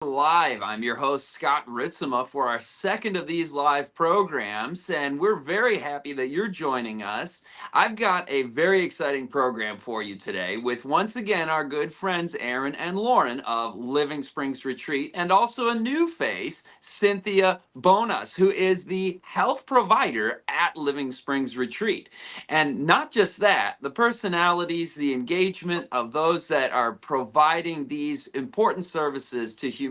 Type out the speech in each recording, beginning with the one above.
Live. I'm your host, Scott Ritsema, for our second of these live programs, and we're very happy that you're joining us. I've got a very exciting program for you today with once again our good friends Erin and Lauren of Living Springs Retreat, and also a new face, Cynthia Bonas, who is the health provider at Living Springs Retreat. And not just that, the personalities, the engagement of those that are providing these important services to humanity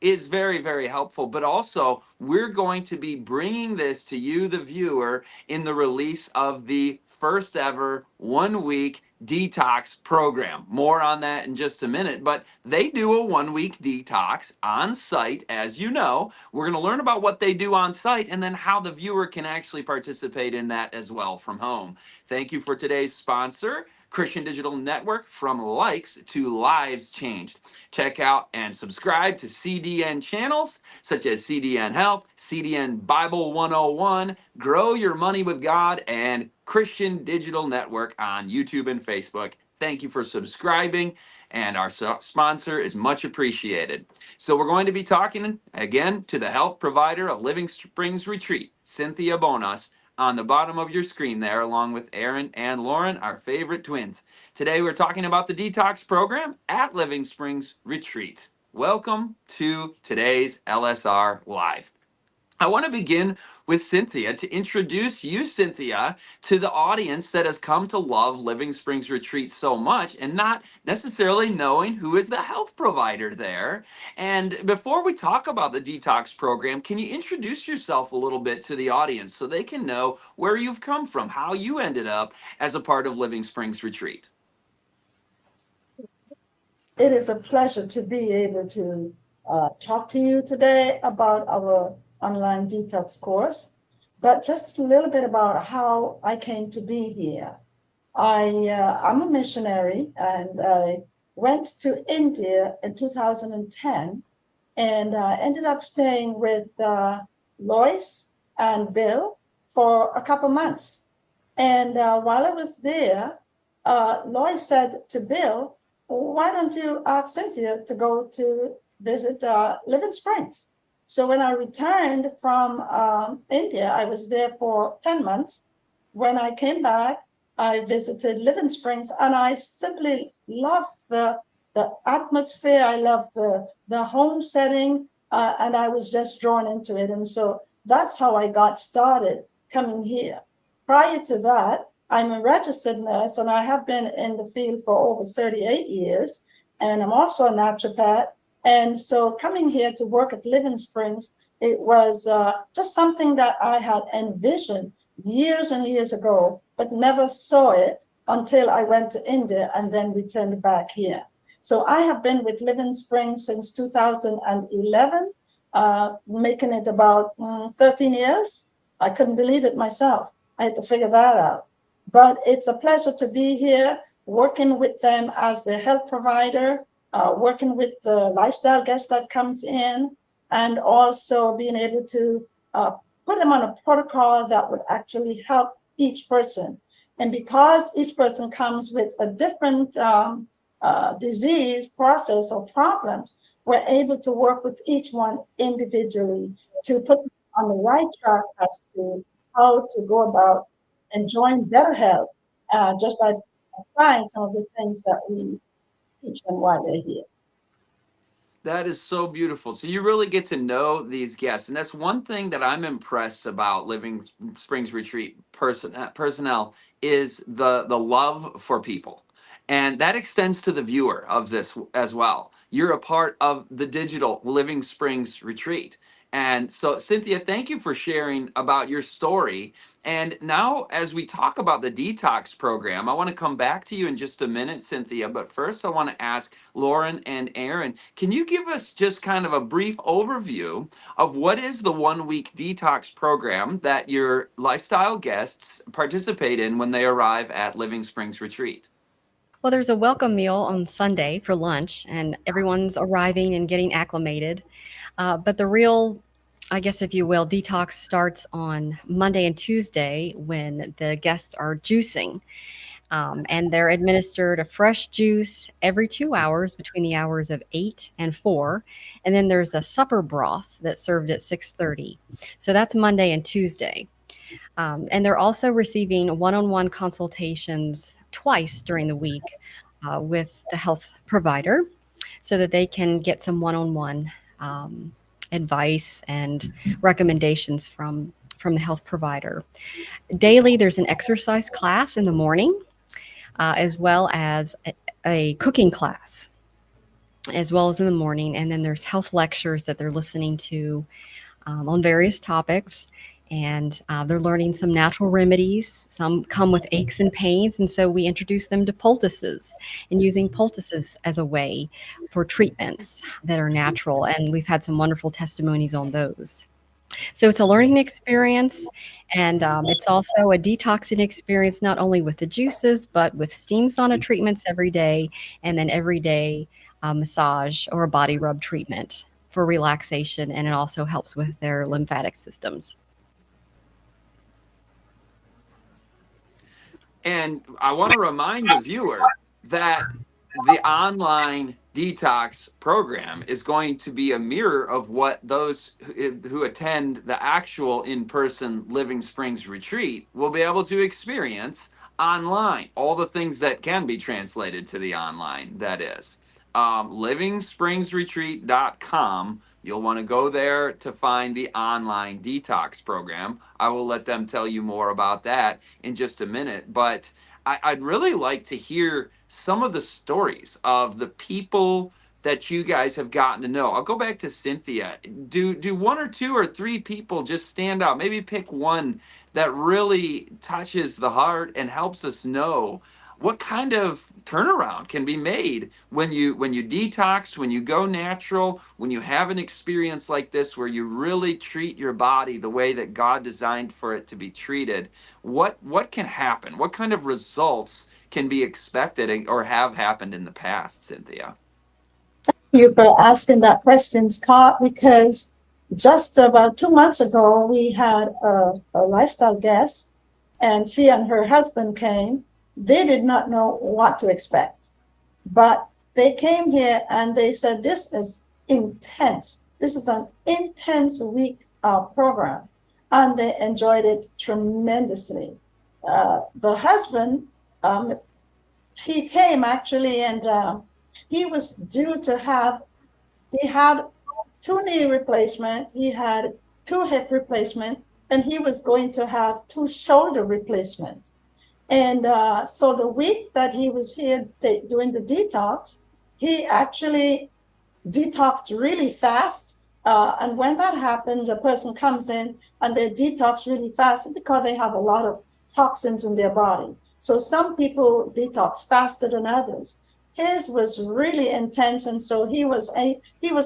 is very, very helpful. But also, we're going to be bringing this to you, the viewer, in the release of the first ever 1 week detox program. More on that in just a minute, but they do a 1 week detox on site, as you know. We're going to learn about what they do on site and then how the viewer can actually participate in that as well from home. Thank you for today's sponsor, Christian Digital Network. From likes to lives changed. Check out and subscribe to CDN channels such as CDN Health, CDN Bible 101, Grow Your Money with God, and Christian Digital Network on YouTube and Facebook. Thank you for subscribing, and our sponsor is much appreciated. So we're going to be talking again to the health provider of Living Springs Retreat, Cynthia Bonas, on the bottom of your screen there, along with Erin and Lauren, our favorite twins. Today we're talking about the detox program at Living Springs Retreat. Welcome to today's LSR Live. I want to begin with Cynthia to introduce you, Cynthia, to the audience that has come to love Living Springs Retreat so much and not necessarily knowing who is the health provider there. And before we talk about the detox program, can you introduce yourself a little bit to the audience so they can know where you've come from, how you ended up as a part of Living Springs Retreat? It is a pleasure to be able to talk to you today about our online detox course, but just a little bit about how I came to be here. I'm a missionary and I went to India in 2010 and ended up staying with Lois and Bill for a couple months. And while I was there, Lois said to Bill, why don't you ask Cynthia to go to visit Living Springs? So when I returned from India, I was there for 10 months. When I came back, I visited Living Springs and I simply loved the atmosphere. I loved the home setting and I was just drawn into it. And so that's how I got started coming here. Prior to that, I'm a registered nurse and I have been in the field for over 38 years. And I'm also a naturopath. And so coming here to work at Living Springs, it was just something that I had envisioned years and years ago, but never saw it until I went to India and then returned back here. So I have been with Living Springs since 2011, making it about 13 years. I couldn't believe it myself. I had to figure that out. But it's a pleasure to be here, working with them as the health provider, working with the lifestyle guest that comes in, and also being able to put them on a protocol that would actually help each person. And because each person comes with a different disease process or problems, we're able to work with each one individually to put them on the right track as to how to go about enjoying better health just by applying some of the things that we teach them while they're here. That is so beautiful. So you really get to know these guests, and that's one thing that I'm impressed about Living Springs Retreat personnel is the love for people, and that extends to the viewer of this as well. You're a part of the digital Living Springs Retreat, and so Cynthia, thank you for sharing about your story. And now, as we talk about the detox program, I want to come back to you in just a minute, Cynthia. But first, I want to ask Lauren and Erin, can you give us just kind of a brief overview of what is the 1 week detox program that your lifestyle guests participate in when they arrive at Living Springs Retreat? Well, there's a welcome meal on Sunday for lunch, and everyone's arriving and getting acclimated. But the real, I guess, if you will, detox starts on Monday and Tuesday when the guests are juicing. And they're administered a fresh juice every 2 hours between the hours of 8 and 4. And then there's a supper broth that's served at 6:30. So that's Monday and Tuesday. And they're also receiving one-on-one consultations twice during the week with the health provider so that they can get some one-on-one advice and recommendations from the health provider. Daily, there's an exercise class in the morning, as well as a cooking class, as well as in the morning. And then there's health lectures that they're listening to on various topics. And they're learning some natural remedies. Some come with aches and pains. And so we introduce them to poultices and using poultices as a way for treatments that are natural. And we've had some wonderful testimonies on those. So it's a learning experience, and it's also a detoxing experience, not only with the juices, but with steam sauna treatments every day, and then every day massage or a body rub treatment for relaxation. And it also helps with their lymphatic systems. And I want to remind the viewer that the online detox program is going to be a mirror of what those who attend the actual in-person Living Springs retreat will be able to experience online. All the things that can be translated to the online, that is. livingspringsretreat.com. You'll want to go there to find the online detox program. I will let them tell you more about that in just a minute. But I'd really like to hear some of the stories of the people that you guys have gotten to know. I'll go back to Cynthia. Do one or two or three people just stand out? Maybe pick one that really touches the heart and helps us know what kind of turnaround can be made when you detox, when you go natural, when you have an experience like this where you really treat your body the way that God designed for it to be treated. What can happen? What kind of results can be expected or have happened in the past, Cynthia? You for asking that question, Scott, because just about 2 months ago, we had a lifestyle guest, and she and her husband came. They did not know what to expect, but they came here and they said, this is intense. This is an intense week program, and they enjoyed it tremendously. The husband, he came actually, and he was due to have, he had 2 knee replacement, he had 2 hip replacement, and he was going to have 2 shoulder replacement. And so the week that he was here doing the detox, he actually detoxed really fast. And when that happens, a person comes in and they detox really fast because they have a lot of toxins in their body. So some people detox faster than others. His was really intense, and so he was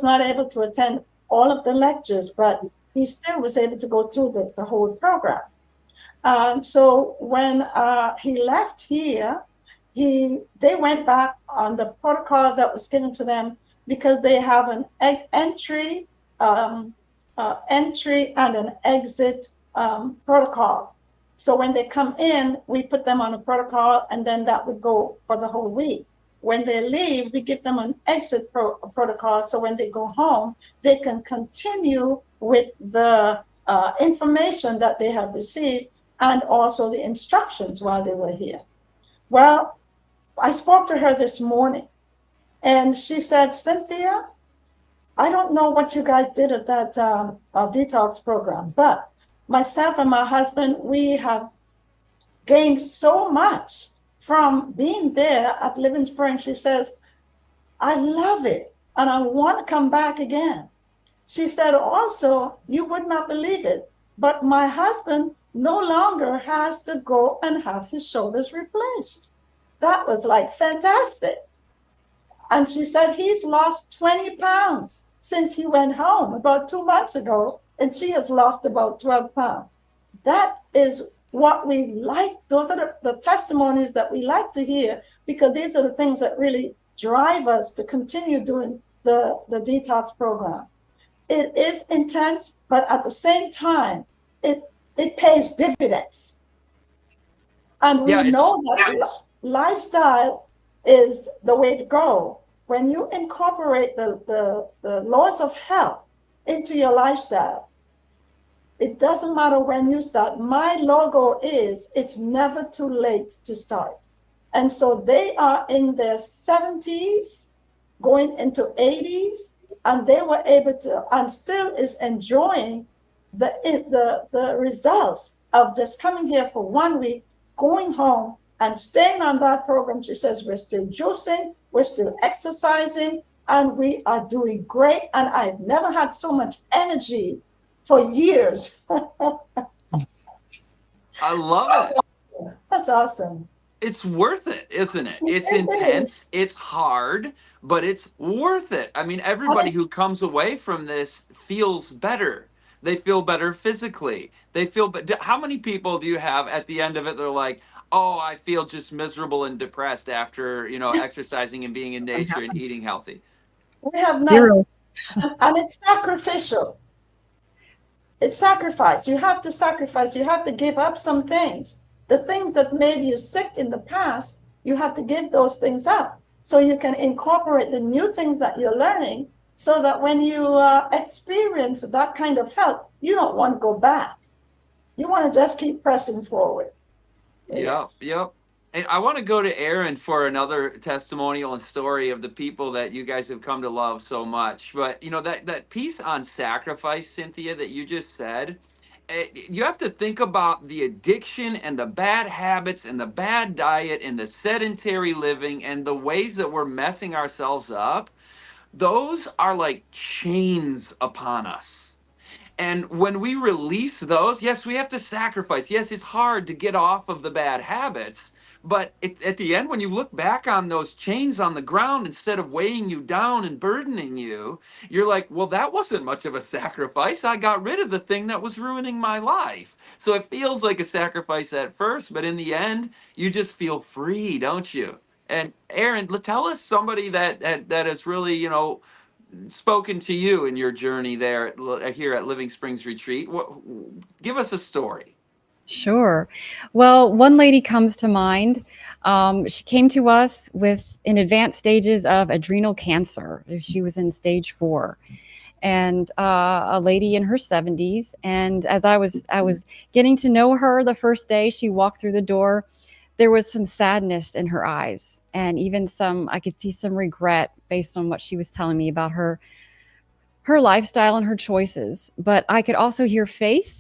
not able to attend all of the lectures, but he still was able to go through the whole program. So when he left here, they went back on the protocol that was given to them, because they have an entry and an exit protocol. So when they come in, we put them on a protocol, and then that would go for the whole week. When they leave, we give them an exit protocol, so when they go home, they can continue with the information that they have received and also the instructions while they were here. Well, I spoke to her this morning, and she said, Cynthia, I don't know what you guys did at that detox program, but myself and my husband, we have gained so much from being there at Living Spring. She says, I love it, and I want to come back again. She said also, you would not believe it, but my husband no longer has to go and have his shoulders replaced. That was like fantastic. And she said he's lost 20 pounds since he went home about 2 months ago, and she has lost about 12 pounds. That is what we like. Those are the testimonies that we like to hear, because these are the things that really drive us to continue doing the detox program. It is intense, but at the same time, it pays dividends. And we know that lifestyle is the way to go. When you incorporate the laws of health into your lifestyle, it doesn't matter when you start. My logo is it's never too late to start. And so they are in their 70s, going into 80s, and they were able to, and still is enjoying the results of just coming here for 1 week, going home and staying on that program. She says, we're still juicing, we're still exercising, and we are doing great. And I've never had so much energy for years. I love That's it. awesome. That's awesome. It's worth it, isn't it? It's It is. intense, it's hard, but it's worth it. I mean, And everybody it's, who comes away from this feels better. They feel better physically. They feel but how many people do you have at the end of it they're like, "Oh, I feel just miserable and depressed after, exercising and being in nature and eating healthy." we have none. Zero. And it's sacrificial. It's sacrifice. You have to sacrifice. You have to give up some things. The things that made you sick in the past, you have to give those things up so you can incorporate the new things that you're learning so that when you experience that kind of health, you don't want to go back. You want to just keep pressing forward. Yep, Yes. yep. And I want to go to Erin for another testimonial and story of the people that you guys have come to love so much. But that piece on sacrifice, Cynthia, that you just said, you have to think about the addiction and the bad habits and the bad diet and the sedentary living and the ways that we're messing ourselves up. Those are like chains upon us. And when we release those, yes, we have to sacrifice. Yes, it's hard to get off of the bad habits. But at the end, when you look back on those chains on the ground, instead of weighing you down and burdening you, you're like, well, that wasn't much of a sacrifice. I got rid of the thing that was ruining my life. So it feels like a sacrifice at first, but in the end, you just feel free, don't you? And Erin, tell us somebody that has really, spoken to you in your journey there here at Living Springs Retreat. Give us a story. Sure. Well, one lady comes to mind. She came to us with in advanced stages of adrenal cancer. She was in stage 4, and a lady in her 70s. And as I was getting to know her the first day she walked through the door, there was some sadness in her eyes, and even some I could see some regret based on what she was telling me about her lifestyle and her choices. But I could also hear faith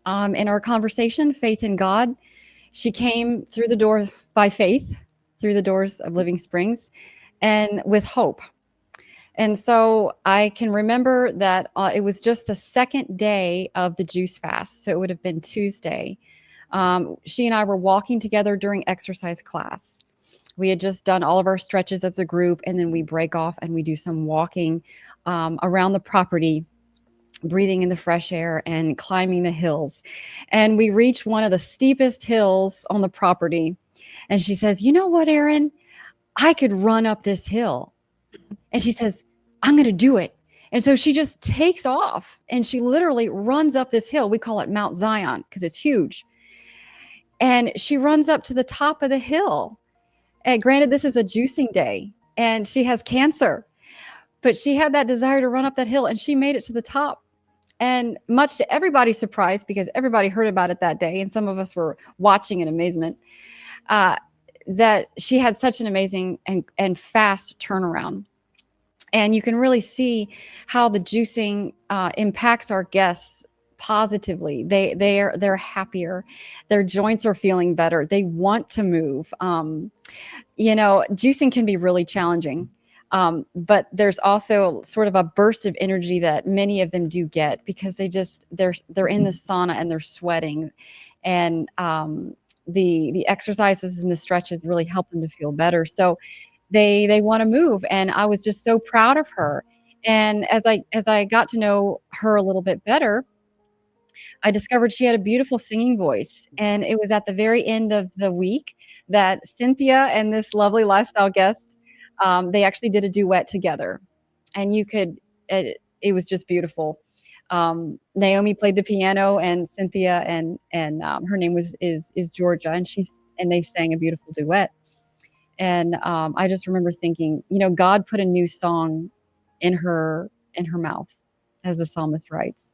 in our conversation, faith in God. She came through the door by faith, through the doors of Living Springs, and with hope. And so I can remember that it was just the second day of the juice fast. So it would have been Tuesday. She and I were walking together during exercise class. We had just done all of our stretches as a group, and then we break off and we do some walking around the property, breathing in the fresh air and climbing the hills. And we reached one of the steepest hills on the property. And she says, "You know what, Erin? I could run up this hill." And she says, "I'm going to do it." And so she just takes off and she literally runs up this hill. We call it Mount Zion because it's huge. And she runs up to the top of the hill. And granted, this is a juicing day and she has cancer, but she had that desire to run up that hill and she made it to the top. And much to everybody's surprise, because everybody heard about it that day, and some of us were watching in amazement, uh, that she had such an amazing and fast turnaround. And you can really see how the juicing impacts our guests positively. They're happier, their joints are feeling better, they want to move. Juicing can be really challenging. But there's also sort of a burst of energy that many of them do get because they're in the sauna and they're sweating, and the exercises and the stretches really help them to feel better. So they want to move, and I was just so proud of her. And as I got to know her a little bit better, I discovered she had a beautiful singing voice. And it was at the very end of the week that Cynthia and this lovely lifestyle guest, they actually did a duet together. And it was just beautiful. Naomi played the piano, and Cynthia and her name is Georgia, and and they sang a beautiful duet. And I just remember thinking, God put a new song in her mouth, as the psalmist writes.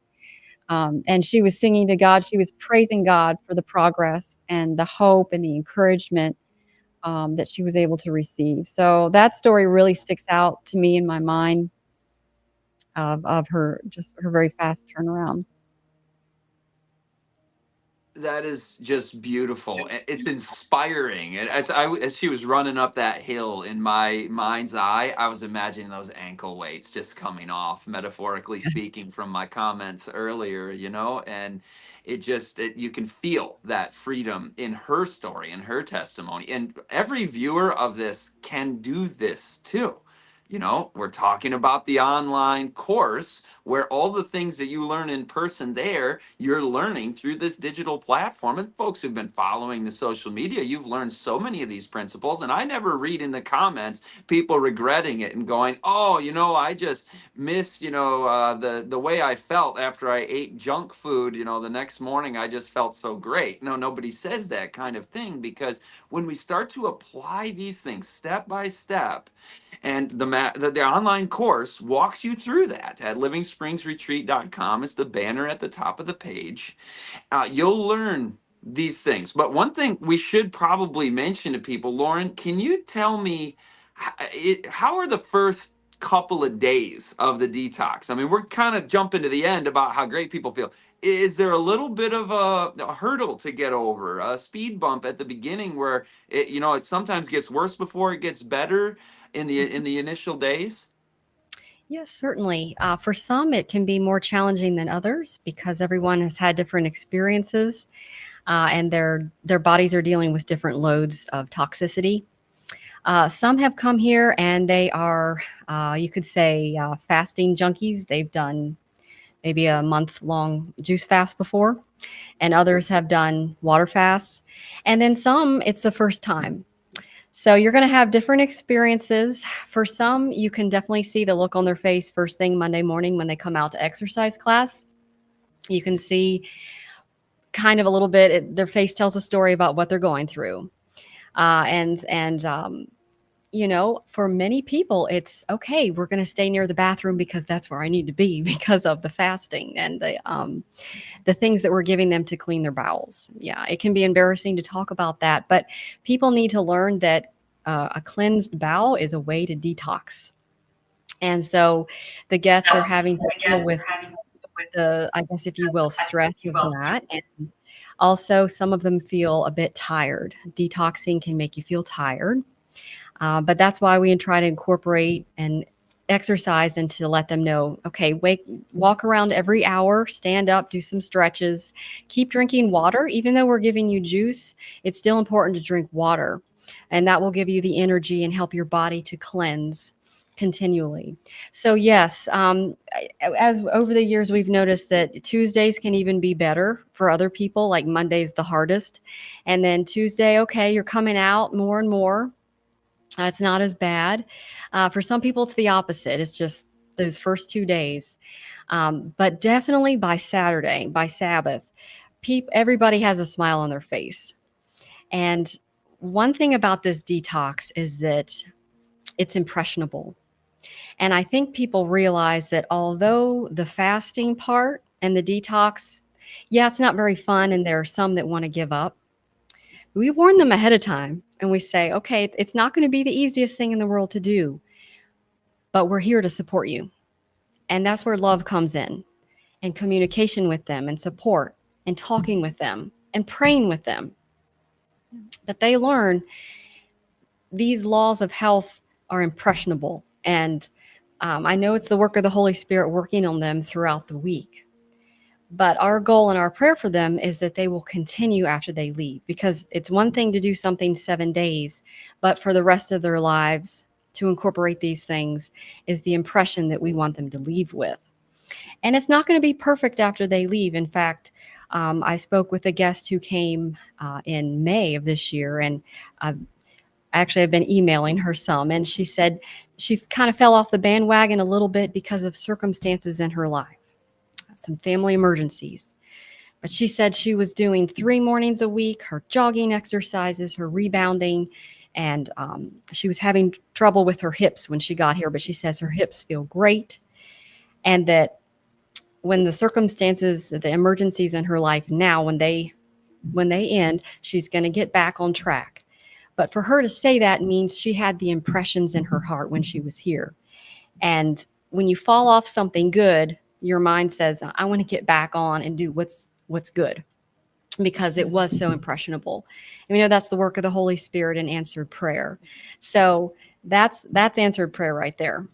And she was singing to God. She was praising God for the progress and the hope and the encouragement that she was able to receive. So that story really sticks out to me in my mind of her, just her very fast turnaround. That is just beautiful. It's inspiring. And as she was running up that hill in my mind's eye, I was imagining those ankle weights just coming off, metaphorically speaking, from my comments earlier, and you can feel that freedom in her story, in her testimony. And every viewer of this can do this too. We're talking about the online course where all the things that you learn in person there, you're learning through this digital platform. And folks who've been following the social media, you've learned so many of these principles. And I never read in the comments people regretting it and going, oh, I just missed, the way I felt after I ate junk food, the next morning I just felt so great. No, nobody says that kind of thing, because when we start to apply these things step by step, and the online course walks you through that at livingspringsretreat.com. It's the banner at the top of the page. You'll learn these things. But one thing we should probably mention to people, Lauren, can you tell me how are the first couple of days of the detox? I mean, we're kind of jumping to the end about how great people feel. Is there a little bit of a hurdle to get over, a speed bump at the beginning where it sometimes gets worse before it gets better in the initial days? Yes, certainly. For some, it can be more challenging than others because everyone has had different experiences, and their bodies are dealing with different loads of toxicity. Some have come here and they are, you could say, fasting junkies. They've done maybe a month-long juice fast before, and others have done water fasts. And then some, it's the first time. So you're going to have different experiences. For some, you can definitely see the look on their face first thing Monday morning when they come out to exercise class. You can see kind of a little bit, their face tells a story about what they're going through. For many people, it's okay. We're going to stay near the bathroom because that's where I need to be because of the fasting and the things that we're giving them to clean their bowels. Yeah, it can be embarrassing to talk about that, but people need to learn that a cleansed bowel is a way to detox. And so the guests are having to deal with the, I guess, if you will, stress of that. And also, some of them feel a bit tired. Detoxing can make you feel tired. But that's why we try to incorporate and exercise and to let them know, okay, walk around every hour, stand up, do some stretches, keep drinking water. Even though we're giving you juice, it's still important to drink water. And that will give you the energy and help your body to cleanse continually. So yes, as over the years, we've noticed that Tuesdays can even be better for other people, like Monday's the hardest. And then Tuesday, okay, you're coming out more and more. It's not as bad. For some people, it's the opposite. It's just those first 2 days. But definitely by Saturday, by Sabbath, everybody has a smile on their face. And one thing about this detox is that it's impressionable. And I think people realize that although the fasting part and the detox, yeah, it's not very fun, and there are some that want to give up, we warn them ahead of time and we say, okay, it's not going to be the easiest thing in the world to do, but we're here to support you. And that's where love comes in, and communication with them and support and talking with them and praying with them. But they learn these laws of health are impressionable. And I know it's the work of the Holy Spirit working on them throughout the week. But our goal and our prayer for them is that they will continue after they leave, because it's one thing to do something 7 days, but for the rest of their lives to incorporate these things is the impression that we want them to leave with. And it's not going to be perfect after they leave. In fact, I spoke with a guest who came in May of this year, and actually I've been emailing her some, and she said she kind of fell off the bandwagon a little bit because of circumstances in her life, some family emergencies. But she said she was doing 3 mornings a week, her jogging exercises, her rebounding, and she was having trouble with her hips when she got here. But she says her hips feel great, and that when the circumstances, the emergencies in her life now, when they end, she's going to get back on track. But for her to say that means she had the impressions in her heart when she was here. And when you fall off something good, your mind says, I want to get back on and do what's good, because it was so impressionable. And we know that's the work of the Holy Spirit and answered prayer. So that's answered prayer right there.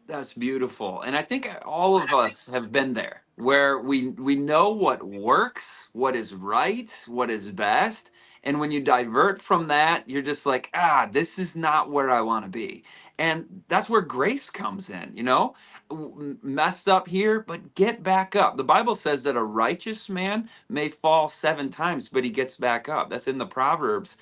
That's beautiful. And I think all of us have been there where we know what works, what is right, what is best. And when you divert from that, you're just like, this is not where I want to be. And that's where grace comes in, messed up here, but get back up. The Bible says that a righteous man may fall 7 times, but he gets back up. That's in the Proverbs.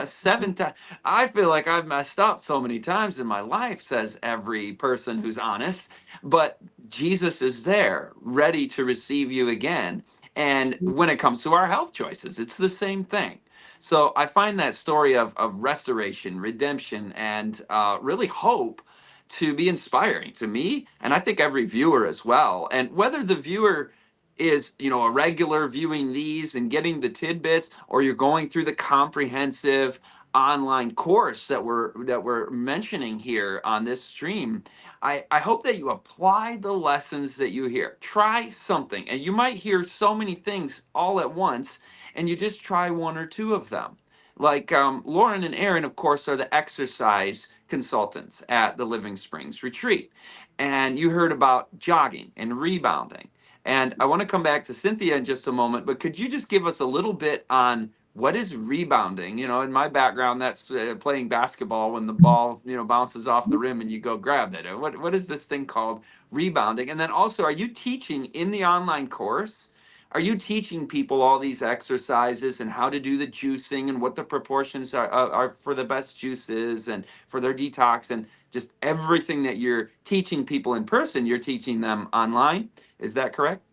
7 times. I feel like I've messed up so many times in my life, says every person who's honest. But Jesus is there, ready to receive you again. And when it comes to our health choices, it's the same thing. So I find that story of restoration, redemption, and really hope to be inspiring to me. And I think every viewer as well. And whether the viewer is a regular viewing these and getting the tidbits, or you're going through the comprehensive online course that we're mentioning here on this stream, I hope that you apply the lessons that you hear. Try something, and you might hear so many things all at once, and you just try one or two of them. Like Lauren and Erin, of course, are the exercise consultants at the Living Springs retreat, and you heard about jogging and rebounding. And I want to come back to Cynthia in just a moment, but could you just give us a little bit on what is rebounding? In my background, that's playing basketball when the ball, bounces off the rim and you go grab it. What is this thing called rebounding? And then also, are you teaching in the online course? Are you teaching people all these exercises and how to do the juicing and what the proportions are for the best juices and for their detox, and just everything that you're teaching people in person, you're teaching them online? Is that correct?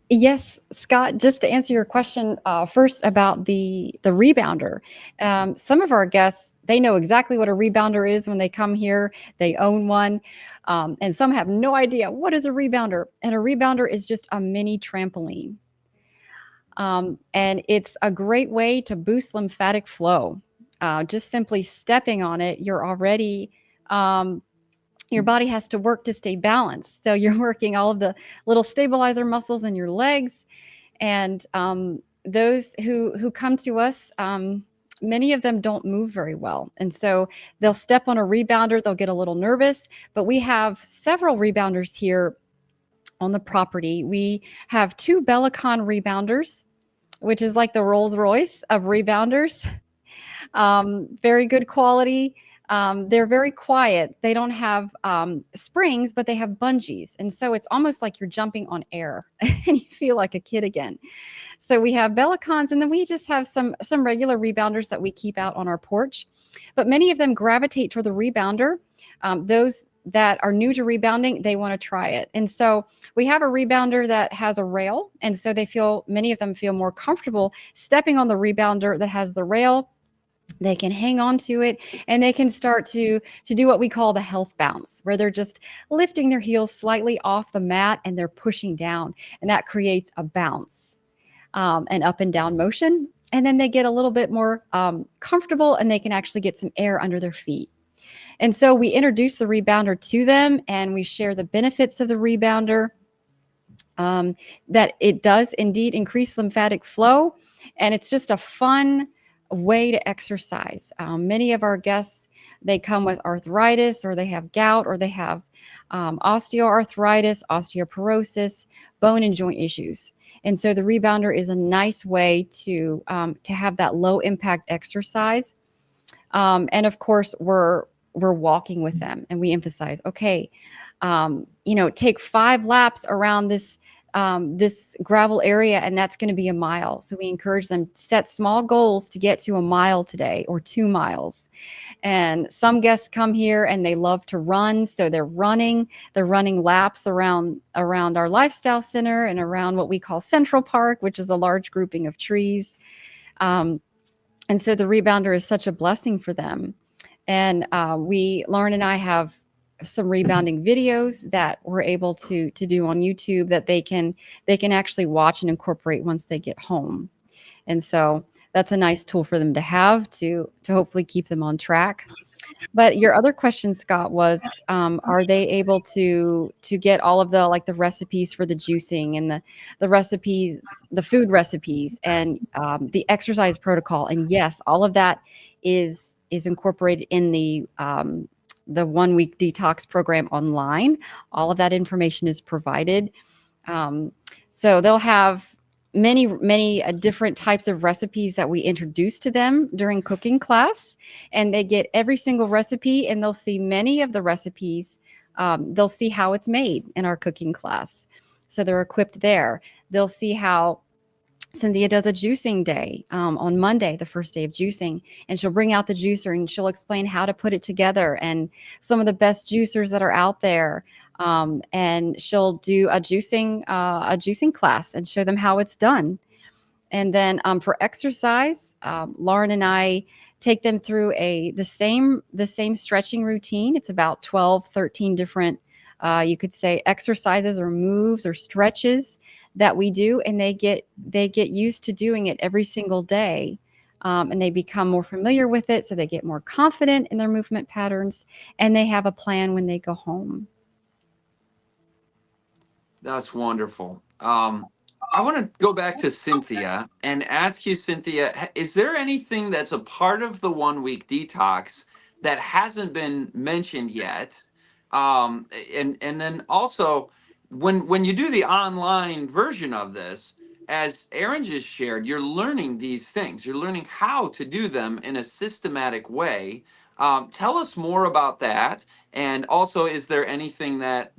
Yes, Scott, just to answer your question first about the rebounder. Some of our guests, they know exactly what a rebounder is when they come here. They own one. And some have no idea what is a rebounder. And a rebounder is just a mini trampoline. And it's a great way to boost lymphatic flow. Just simply stepping on it, you're already your body has to work to stay balanced. So you're working all of the little stabilizer muscles in your legs. And those who come to us, many of them don't move very well. And so they'll step on a rebounder, they'll get a little nervous. But we have several rebounders here on the property. We have 2 Bellicon rebounders, which is like the Rolls Royce of rebounders. Very good quality. They're very quiet. They don't have springs, but they have bungees. And so it's almost like you're jumping on air and you feel like a kid again. So we have Bellicons, and then we just have some regular rebounders that we keep out on our porch. But many of them gravitate toward the rebounder. Those that are new to rebounding, they want to try it. And so we have a rebounder that has a rail. And so many of them feel more comfortable stepping on the rebounder that has the rail. They can hang on to it, and they can start to do what we call the health bounce, where they're just lifting their heels slightly off the mat and they're pushing down, and that creates a bounce, an up and down motion. And then they get a little bit more comfortable, and they can actually get some air under their feet. And so we introduce the rebounder to them, and we share the benefits of the rebounder, that it does indeed increase lymphatic flow, and it's just a fun way to exercise. Many of our guests, they come with arthritis, or they have gout, or they have osteoarthritis, osteoporosis, bone and joint issues. And so the rebounder is a nice way to have that low impact exercise. And of course, we're walking with them, and we emphasize, okay, take 5 laps around this this gravel area, and that's going to be a mile. So we encourage them to set small goals to get to a mile today or 2 miles. And some guests come here and they love to run, so they're running laps around our lifestyle center and around what we call Central Park, which is a large grouping of trees. Um, and so the rebounder is such a blessing for them. And Lauren and I have some rebounding videos that we're able to do on YouTube that they can actually watch and incorporate once they get home. And so that's a nice tool for them to have to hopefully keep them on track. But your other question, Scott, was are they able to get all of the, like, the recipes for the juicing and the recipes, the food recipes, and the exercise protocol? And yes, all of that is incorporated in the 1 week detox program online. All of that information is provided. So they'll have many different types of recipes that we introduce to them during cooking class, and they get every single recipe, and they'll see many of the recipes. They'll see how it's made in our cooking class, so they're equipped there. They'll see how Cynthia does a juicing day on Monday, the first day of juicing, and she'll bring out the juicer and she'll explain how to put it together and some of the best juicers that are out there. And she'll do a juicing class and show them how it's done. And then for exercise, Lauren and I take them through the same stretching routine. It's about 12, 13 different, you could say, exercises or moves or stretches that we do, and they get used to doing it every single day. And they become more familiar with it, so they get more confident in their movement patterns, and they have a plan when they go home. That's wonderful. I want to go back to Cynthia and ask you, Cynthia, is there anything that's a part of the 1 week detox that hasn't been mentioned yet? And then also, when you do the online version of this, as Erin just shared, you're learning these things. You're learning how to do them in a systematic way. Tell us more about that. And also, is there anything that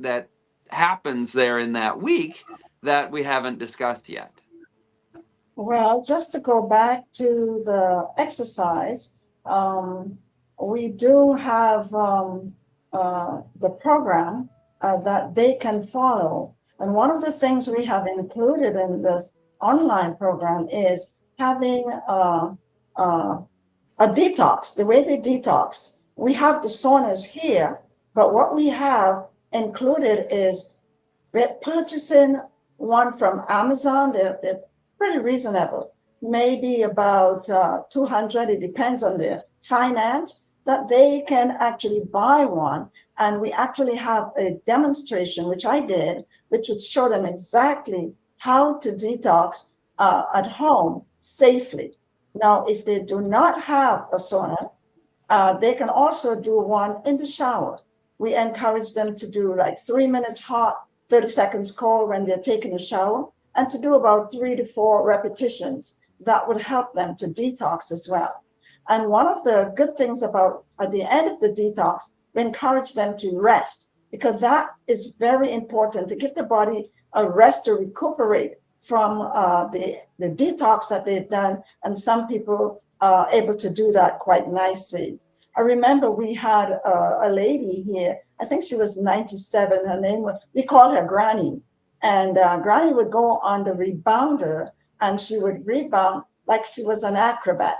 happens there in that week that we haven't discussed yet? Well, just to go back to the exercise, we do have the program that they can follow. And one of the things we have included in this online program is having a detox, the way they detox. We have the saunas here, but what we have included is we're purchasing one from Amazon. They're pretty reasonable, maybe about 200. It depends on the finance that they can actually buy one. And we actually have a demonstration, which I did, which would show them exactly how to detox at home safely. Now, if they do not have a sauna, they can also do one in the shower. We encourage them to do like 3 minutes hot, 30 seconds cold when they're taking a shower, and to do about 3 to 4 repetitions. That would help them to detox as well. And one of the good things about at the end of the detox, we encourage them to rest, because that is very important, to give the body a rest to recuperate from the detox that they've done. And some people are able to do that quite nicely. I remember we had a lady here, I think she was 97. Her name was, we called her Granny. And Granny would go on the rebounder and she would rebound like she was an acrobat.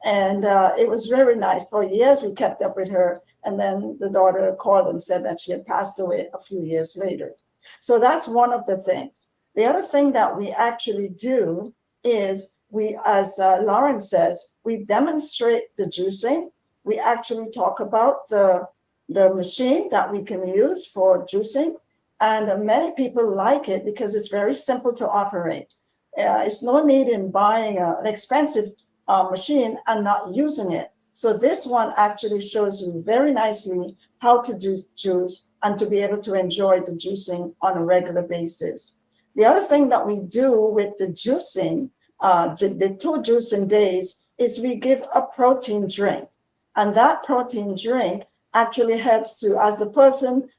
And it was very nice. For years, we kept up with her. And then the daughter called and said that she had passed away a few years later. So that's one of the things. The other thing that we actually do is we, as Lauren says, we demonstrate the juicing. We actually talk about the machine that we can use for juicing. And many people like it because it's very simple to operate. It's no need in buying an expensive machine and not using it. So this one actually shows you very nicely how to do juice and to be able to enjoy the juicing on a regular basis. The other thing that we do with the juicing, the 2 juicing days, is we give a protein drink. And that protein drink actually helps to, as the person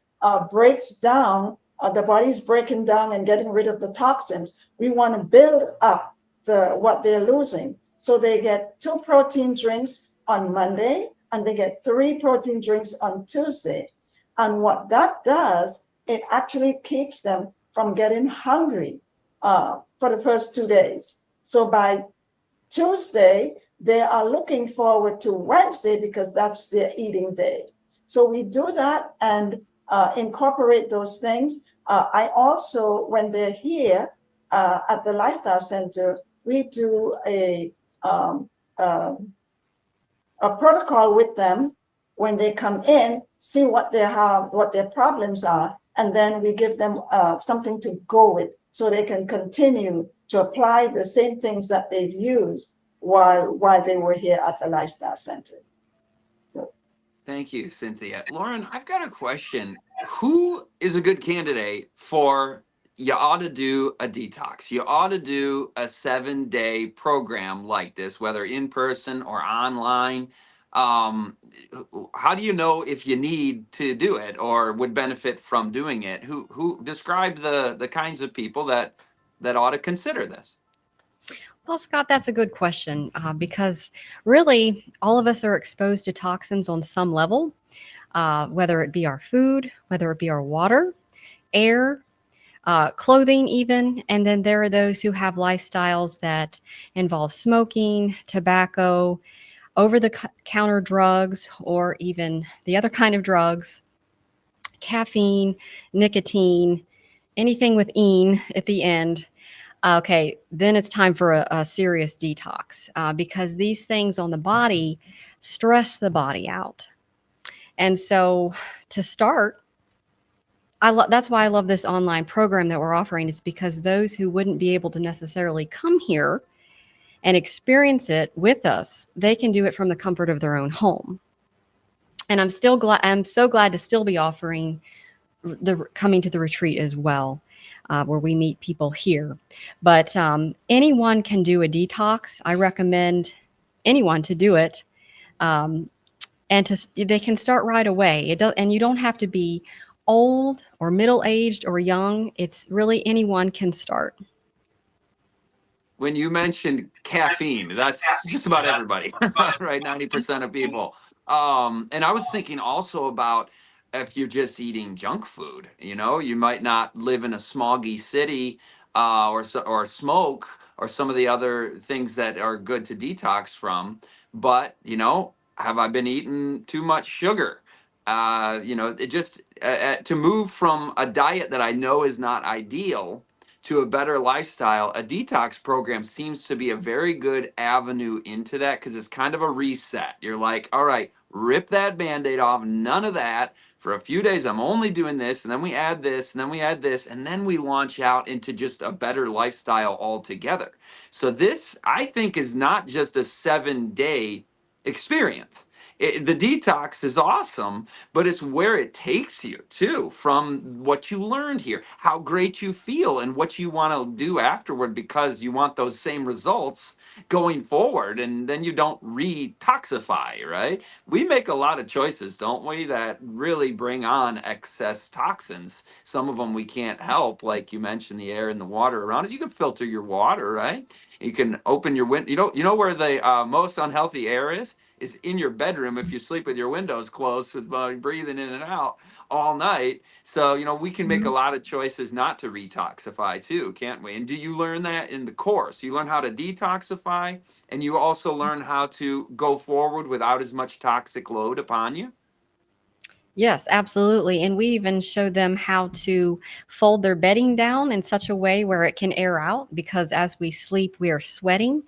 breaks down the body's breaking down and getting rid of the toxins. We want to build up what they're losing. So they get 2 protein drinks on Monday and they get 3 protein drinks on Tuesday. And what that does, it actually keeps them from getting hungry for the first 2 days. So by Tuesday, they are looking forward to Wednesday because that's their eating day. So we do that and incorporate those things. I also, when they're here at the Lifestyle Center, we do um, um, a protocol with them when they come in, see what they have, what their problems are, and then we give them something to go with so they can continue to apply the same things that they've used while they were here at the Lifestyle Center. So, Thank you, Cynthia. Lauren, I've got a question. Who is a good candidate for you ought to do a detox? You ought to do a 7-day program like this, whether in person or online. Um, how do you know if you need to do it or would benefit from doing it? Who describe the kinds of people that ought to consider this? Well, Scott, that's a good question because really all of us are exposed to toxins on some level, whether it be our food, whether it be our water, air, clothing, even. And then there are those who have lifestyles that involve smoking, tobacco, over the counter drugs, or even the other kind of drugs, caffeine, nicotine, anything with "ine" at the end. Okay, then it's time for a serious detox because these things on the body stress the body out. And so to start, that's why I love this online program that we're offering, is because those who wouldn't be able to necessarily come here and experience it with us, they can do it from the comfort of their own home. And I'm so glad to still be offering the coming to the retreat as well, where we meet people here. But anyone can do a detox. I recommend anyone to do it, and they can start right away. And you don't have to be old or middle aged or young. It's really anyone can start. When you mentioned caffeine, that's just about everybody, right? 90% of people. And I was thinking also about if you're just eating junk food, you might not live in a smoggy city or smoke or some of the other things that are good to detox from. But, have I been eating too much sugar? It just to move from a diet that I know is not ideal to a better lifestyle, a detox program seems to be a very good avenue into that because it's kind of a reset. You're like, all right, rip that band-aid off, none of that. For a few days, I'm only doing this, and then we add this, and then we add this, and then we launch out into just a better lifestyle altogether. So this, I think, is not just a 7-day experience. The detox is awesome, but it's where it takes you too, from what you learned here, how great you feel, and what you want to do afterward because you want those same results going forward. And then you don't re-toxify, right? We make a lot of choices, don't we, that really bring on excess toxins. Some of them we can't help, like you mentioned, the air and the water around us. You can filter your water, right? You can open your window. You know where the most unhealthy air is in your bedroom if you sleep with your windows closed with breathing in and out all night. So, we can make a lot of choices not to retoxify too, can't we? And do you learn that in the course? You learn how to detoxify and you also learn how to go forward without as much toxic load upon you? Yes, absolutely. And we even show them how to fold their bedding down in such a way where it can air out, because as we sleep, we are sweating.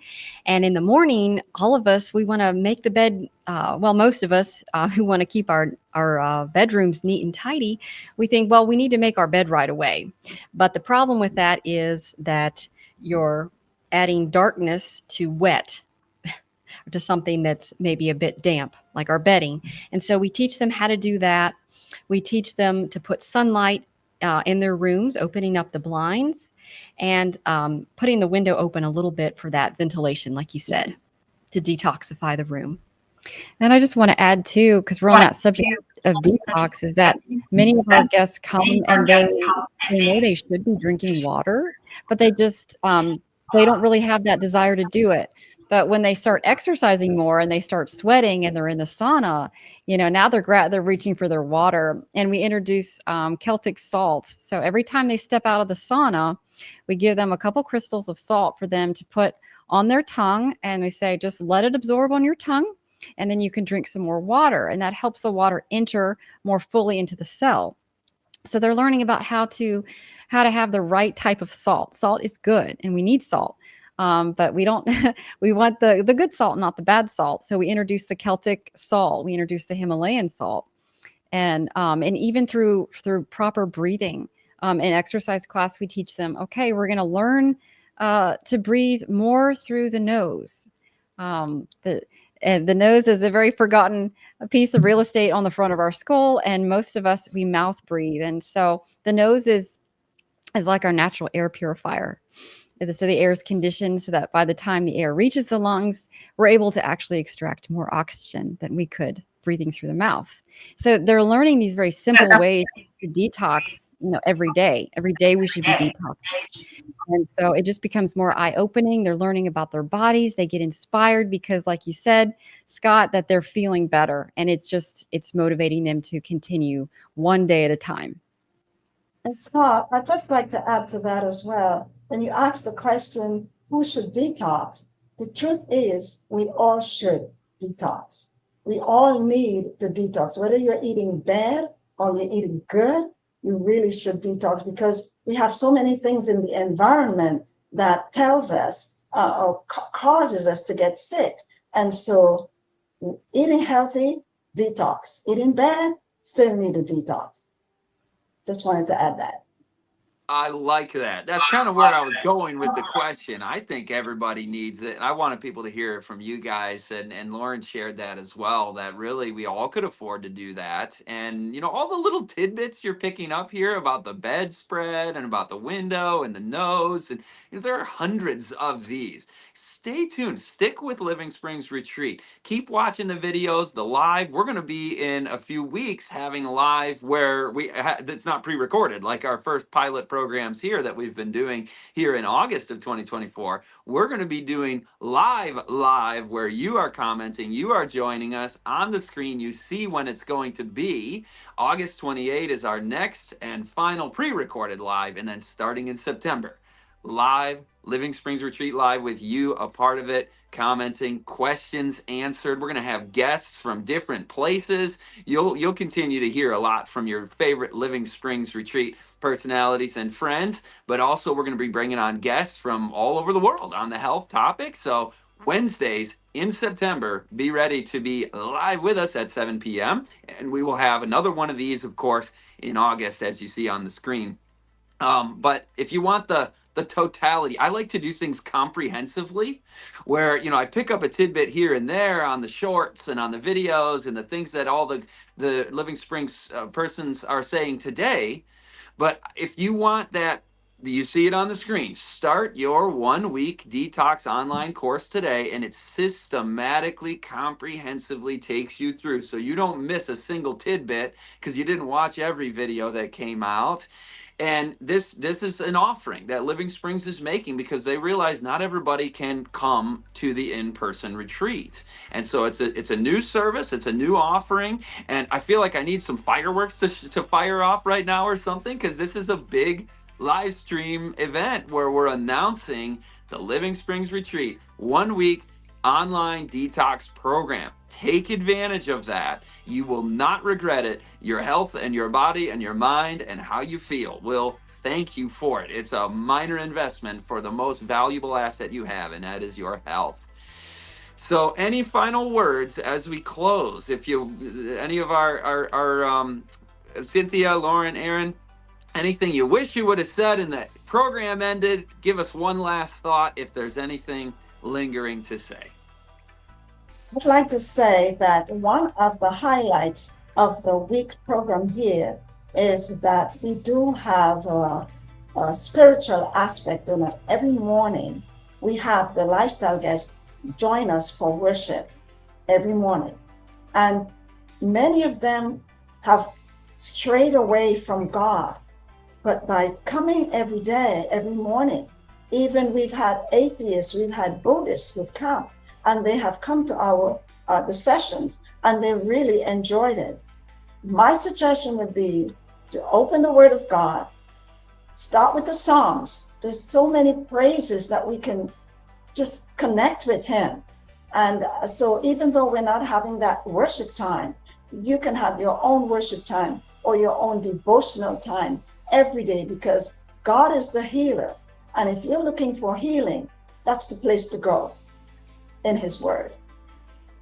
And in the morning, all of us, we want to make the bed, well, most of us who want to keep our bedrooms neat and tidy, we think, well, we need to make our bed right away. But the problem with that is that you're adding darkness to wet, to something that's maybe a bit damp, like our bedding. And so we teach them how to do that. We teach them to put sunlight in their rooms, opening up the blinds and putting the window open a little bit for that ventilation, like you said, to detoxify the room. And I just want to add too, because we're on that subject of detox, is that many of our guests come and they know they should be drinking water, but they just they don't really have that desire to do it. But when they start exercising more and they start sweating and they're in the sauna, now they're reaching for their water. And we introduce Celtic salt. So every time they step out of the sauna, we give them a couple crystals of salt for them to put on their tongue, and we say just let it absorb on your tongue, and then you can drink some more water, and that helps the water enter more fully into the cell. So they're learning about how to have the right type of salt. Salt is good, and we need salt, but we don't we want the good salt, not the bad salt. So we introduce the Celtic salt, we introduce the Himalayan salt, and even through proper breathing. In exercise class, we teach them, okay, we're going to learn to breathe more through the nose. The nose is a very forgotten piece of real estate on the front of our skull, and most of us, we mouth breathe, and so the nose is like our natural air purifier. So the air is conditioned so that by the time the air reaches the lungs, we're able to actually extract more oxygen than we could breathing through the mouth. So they're learning these very simple ways to detox, every day. Every day we should be detoxing. And so it just becomes more eye-opening. They're learning about their bodies. They get inspired because, like you said, Scott, that they're feeling better. And it's motivating them to continue one day at a time. And Scott, I'd just like to add to that as well. When you ask the question, who should detox? The truth is, we all should detox. We all need the detox. Whether you're eating bad or you're eating good, you really should detox, because we have so many things in the environment that tells us or causes us to get sick. And so eating healthy, detox. Eating bad, still need a detox. Just wanted to add that. I like that. That's kind of where I was going with the question. I think everybody needs it. And I wanted people to hear it from you guys. And Lauren shared that as well, that really we all could afford to do that. And, all the little tidbits you're picking up here about the bedspread and about the window and the nose. And there are hundreds of these. Stay tuned. Stick with Living Springs Retreat. Keep watching the videos, the live. We're going to be in a few weeks having live where it's not pre-recorded like our first pilot programs here that we've been doing here in August of 2024. We're going to be doing live where you are commenting, you are joining us on the screen. You see when it's going to be. August 28 is our next and final pre-recorded live, and then starting in September, live, Living Springs Retreat live with you a part of it, commenting, questions answered. We're going to have guests from different places. You'll continue to hear a lot from your favorite Living Springs Retreat personalities and friends, but also we're going to be bringing on guests from all over the world on the health topic. So Wednesdays in September, be ready to be live with us at 7 p.m. And we will have another one of these, of course, in August, as you see on the screen. But if you want the totality, I like to do things comprehensively, where I pick up a tidbit here and there on the shorts and on the videos and the things that all the Living Springs persons are saying today. But if you want that, you see it on the screen. Start your 1-week detox online course today, and it systematically, comprehensively takes you through, so you don't miss a single tidbit because you didn't watch every video that came out. And this is an offering that Living Springs is making because they realize not everybody can come to the in-person retreat. And so it's a new service, it's a new offering, and I feel like I need some fireworks to fire off right now or something, because this is a big live stream event where we're announcing the Living Springs Retreat 1-week online detox program. Take advantage of that. You will not regret it. Your health and your body and your mind and how you feel will thank you for it. It's a minor investment for the most valuable asset you have, and that is your health. So any final words as we close? If any of our Cynthia, Lauren, Erin, anything you wish you would have said and the program ended, give us one last thought if there's anything lingering to say. I'd like to say that one of the highlights of the week program here is that we do have a spiritual aspect in it. Every morning, we have the lifestyle guests join us for worship. every morning. And many of them have strayed away from God. But by coming every day, every morning, even we've had atheists, we've had Buddhists who've come, and they have come to our the sessions, and they really enjoyed it. My suggestion would be to open the Word of God, start with the Psalms. There's so many praises that we can just connect with Him. And so even though we're not having that worship time, you can have your own worship time or your own devotional time every day, because God is the healer. And if you're looking for healing, that's the place to go, in His Word.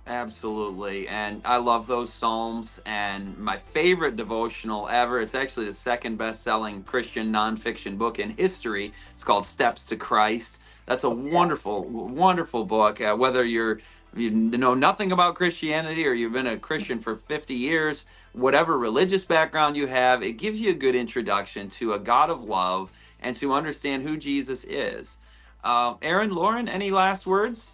Absolutely. And I love those Psalms. And my favorite devotional ever, it's actually the second best-selling Christian nonfiction book in history. It's called Steps to Christ. That's a wonderful, wonderful book. Whether you know nothing about Christianity or you've been a Christian for 50 years, whatever religious background you have, it gives you a good introduction to a God of love and to understand who Jesus is. Erin, Lauren, any last words?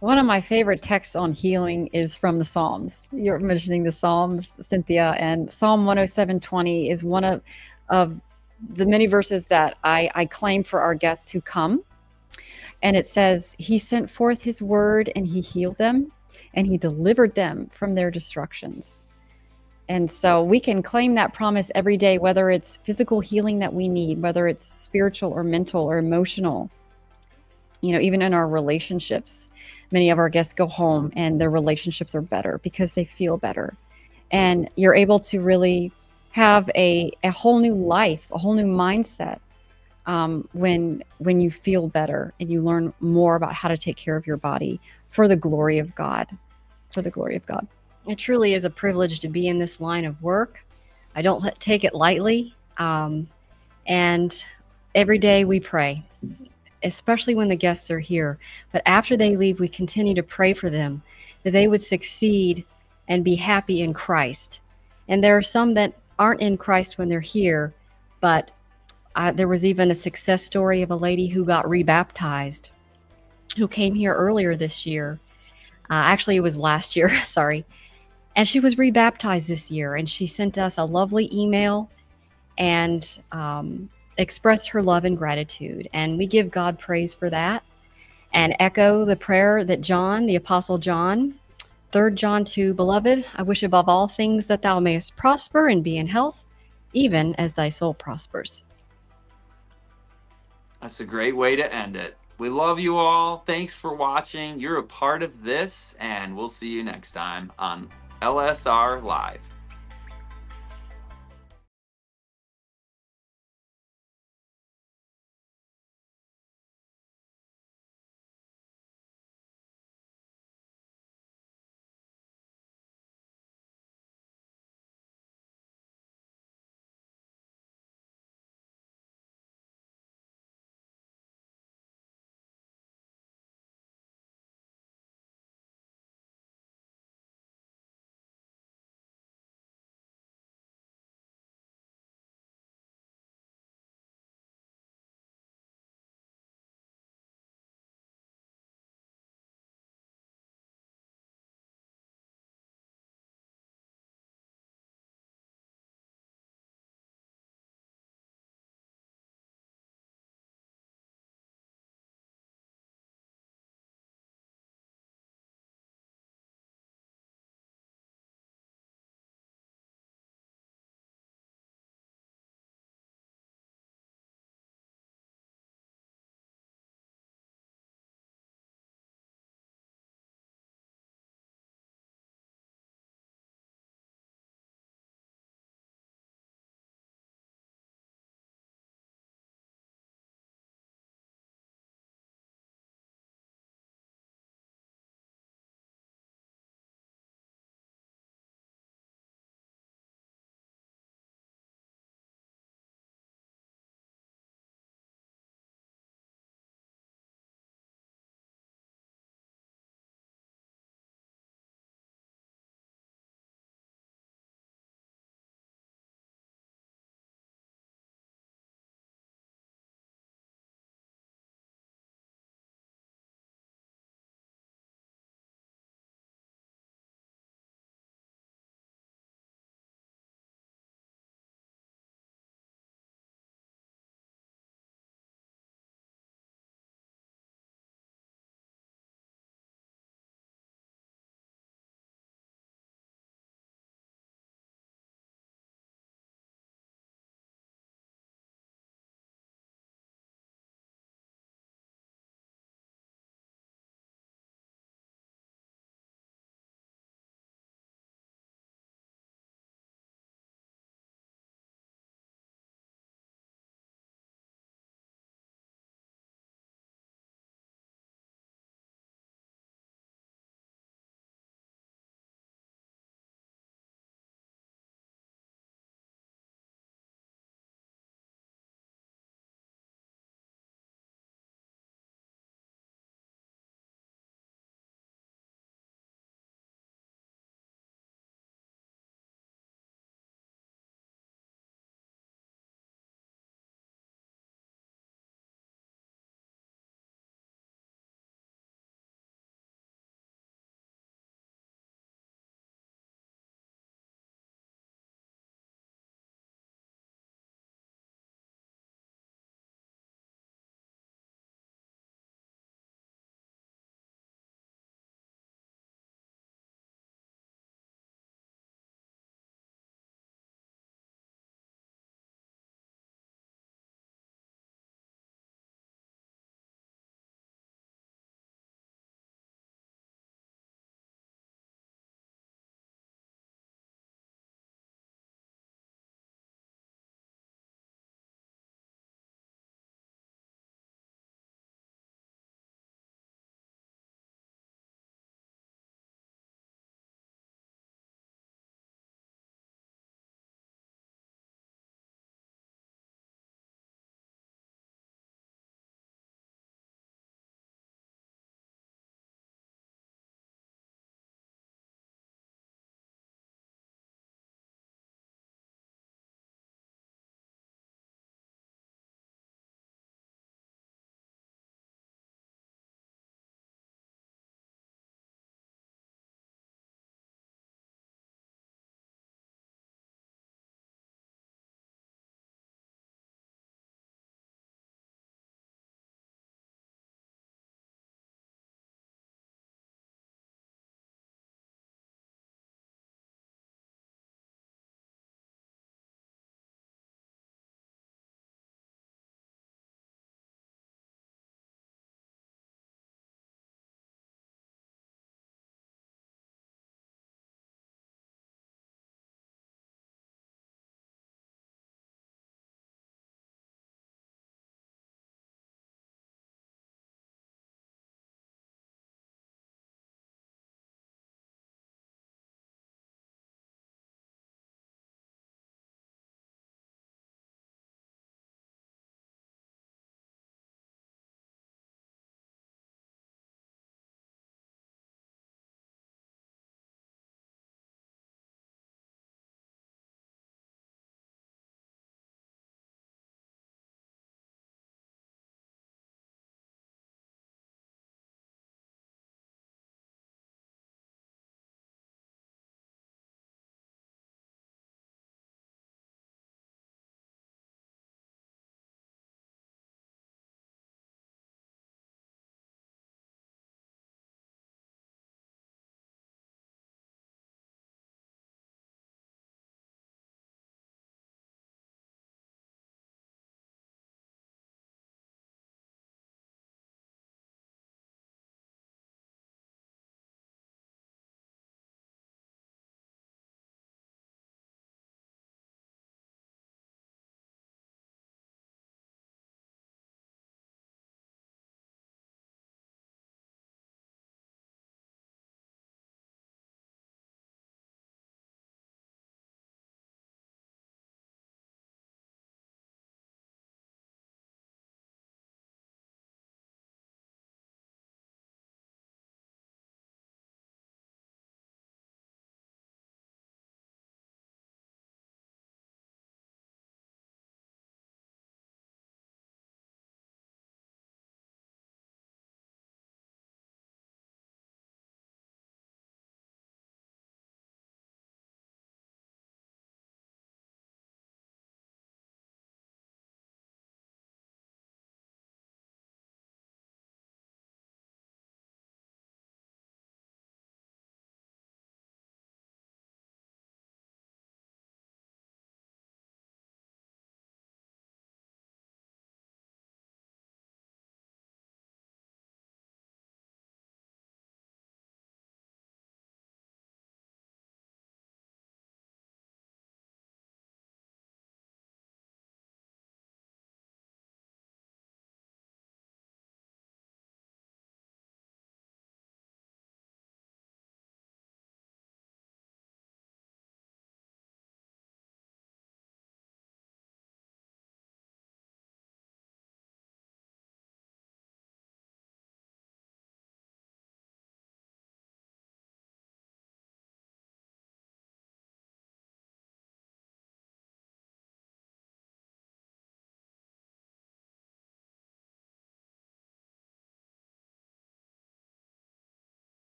One of my favorite texts on healing is from the Psalms. You're mentioning the Psalms, Cynthia, and Psalm 107:20 is one of the many verses that I claim for our guests who come. And it says, He sent forth His word and He healed them and He delivered them from their destructions. And so we can claim that promise every day, whether it's physical healing that we need, whether it's spiritual or mental or emotional, even in our relationships. Many of our guests go home and their relationships are better because they feel better. And you're able to really have a whole new life, a whole new mindset when you feel better and you learn more about how to take care of your body for the glory of God. For the glory of God. It truly is a privilege to be in this line of work. I don't take it lightly. And every day we pray, especially when the guests are here. But after they leave, we continue to pray for them, that they would succeed and be happy in Christ. And there are some that aren't in Christ when they're here, but there was even a success story of a lady who got rebaptized, who came here earlier this year. Actually, it was last year, sorry. And she was rebaptized this year, and she sent us a lovely email and expressed her love and gratitude. And we give God praise for that and echo the prayer that John, the Apostle John, 3 John 2, Beloved, I wish above all things that thou mayest prosper and be in health, even as thy soul prospers. That's a great way to end it. We love you all. Thanks for watching. You're a part of this, and we'll see you next time on LSR Live.